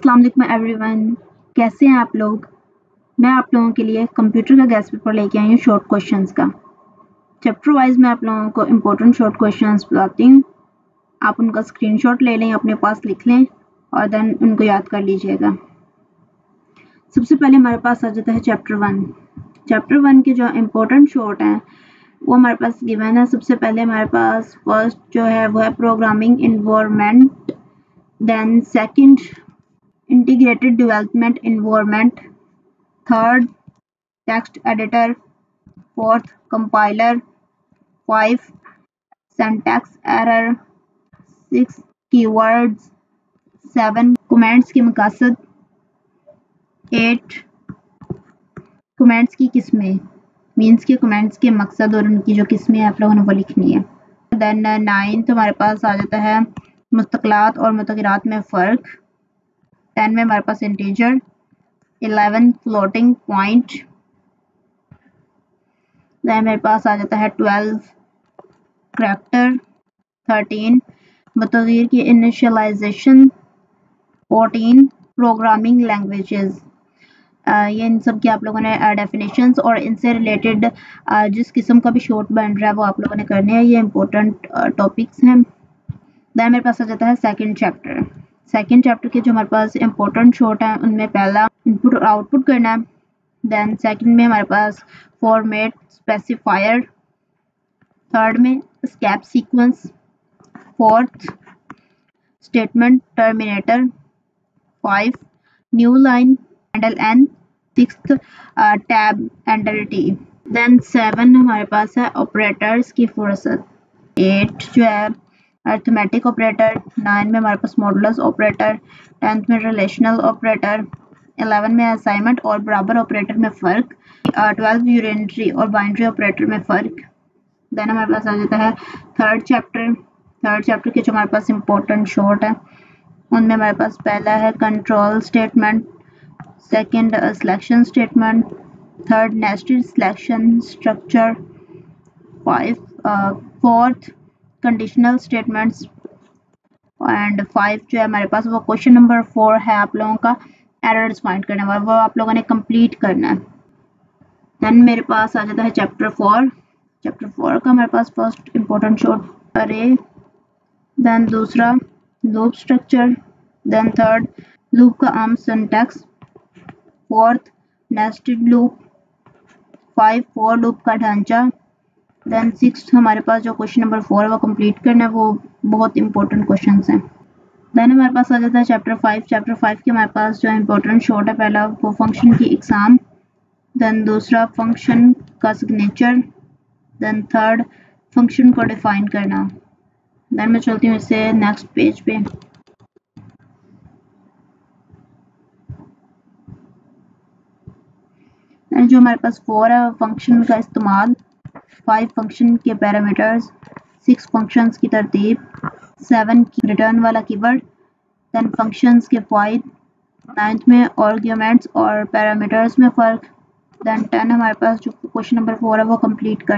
अस्सलाम वालेकुम एवरीवन, कैसे हैं आप लोग। मैं आप लोगों के लिए कंप्यूटर का गेस्ट पेपर लेके आई हूँ शॉर्ट क्वेश्चंस का। चैप्टर वाइज मैं आप लोगों को इम्पोर्टेंट शॉर्ट क्वेश्चंस बताती हूँ। आप उनका स्क्रीनशॉट ले लें, अपने पास लिख लें और देन उनको याद कर लीजिएगा। सबसे पहले हमारे पास आ जाता है चैप्टर 1। चैप्टर 1 के जो इम्पोर्टेंट शॉर्ट हैं वो हमारे पास गिवन है। सबसे पहले हमारे पास फर्स्ट जो है वो है programming environment, then second integrated development environment, third text editor, fourth compiler, 5 syntax error, 6 keywords, 7 comments के मकासद, 8 कमेंट्स की किस्में मीन्स के कमेंट्स के मकसद और उनकी जो किस्में आप लोगों ने वो लिखनी है। देन 9 हमारे पास आ जाता है मुस्तक़िलात और मुतग़य्यरात में फ़र्क। 10 में हमारे पास इंटीजर, 11 फ्लोटिंग पॉइंट, देन मेरे पास आ जाता है 12 करैक्टर, 13 मुतग़य्यर की इनिशियलाइजेशन, 14 प्रोग्रामिंग लैंग्वेजेस। ये इन सब की आप लोगों ने डेफिनेशंस और इनसे रिलेटेड जिस किस्म का भी शॉर्ट बन रहा है वो आप लोगों ने करने हैं। ये इंपॉर्टेंट टॉपिक्स हैं। देन मेरे पास आ जाता है सेकंड चैप्टर। सेकंड चैप्टर के जो हमारे पास इंपॉर्टेंट शॉर्ट हैं उनमें पहला इनपुट और आउटपुट करना है। देन सेकंड में हमारे पास फॉर्मेट स्पेसिफायर, थर्ड में escape sequence, fourth statement terminator, 5 new line handle n, sixth tab enter t. Then 7 हमारे पास है ऑपरेटर्स की फुर्सत, 8 जो है अर्थमेटिक ऑपरेटर, 9 में हमारे पास मॉडुलस ऑपरेटर, 10th में रिलेशनल ऑपरेटर, 11 में असाइनमेंट और बराबर ऑपरेटर में फ़र्क, 12 यूनिटरी और बाइनरी ऑपरेटर में फ़र्क। देन हमारे पास आ जाता है थर्ड चैप्टर के जो हमारे पास इंपॉर्टेंट शॉर्ट है उनमें हमारे पास पहला है control statement, second selection statement, third nested selection structure, 4th conditional statements and 5 जो है हमारे पास वो क्वेश्चन नंबर 4 है आप लोगों का एरर्स फाइंड करने वाला, वो आप लोगों ने कंप्लीट करना है। देन मेरे पास आ जाता है चैप्टर 4। चैप्टर 4 का हमारे पास फर्स्ट इंपॉर्टेंट शॉर्ट अरे, देन दूसरा loop structure, then third loop का आम syntax, fourth nested loop, 5 for loop का ढांचा, देन 6 हमारे पास जो क्वेश्चन नंबर 4 है वो कंप्लीट करना है, वो बहुत इंपॉर्टेंट क्वेश्चंस हैं। देन हमारे पास आ जाता है चैप्टर 5। चैप्टर 5 के हमारे पास जो इंपॉर्टेंट शॉर्ट है पहला वो फंक्शन की इकसाम, देन दूसरा फंक्शन का सिग्नेचर, देन थर्ड फंक्शन को डिफाइन करना। देन मैं चलती हूँ इससे नेक्स्ट पेज पे। जो हमारे पास 4 है फंक्शन का इस्तेमाल, 5 फंक्शन के पैरामीटर्स, 6 फंक्शंस की तरतीब, 7 की रिटर्न वाला कीवर्ड, देन फंक्शंस के फ़ायदे, 9th में आर्ग्यूमेंट्स और पैरामीटर्स में फ़र्क, देन 10 हमारे पास जो क्वेश्चन नंबर 4 है वो कंप्लीट कर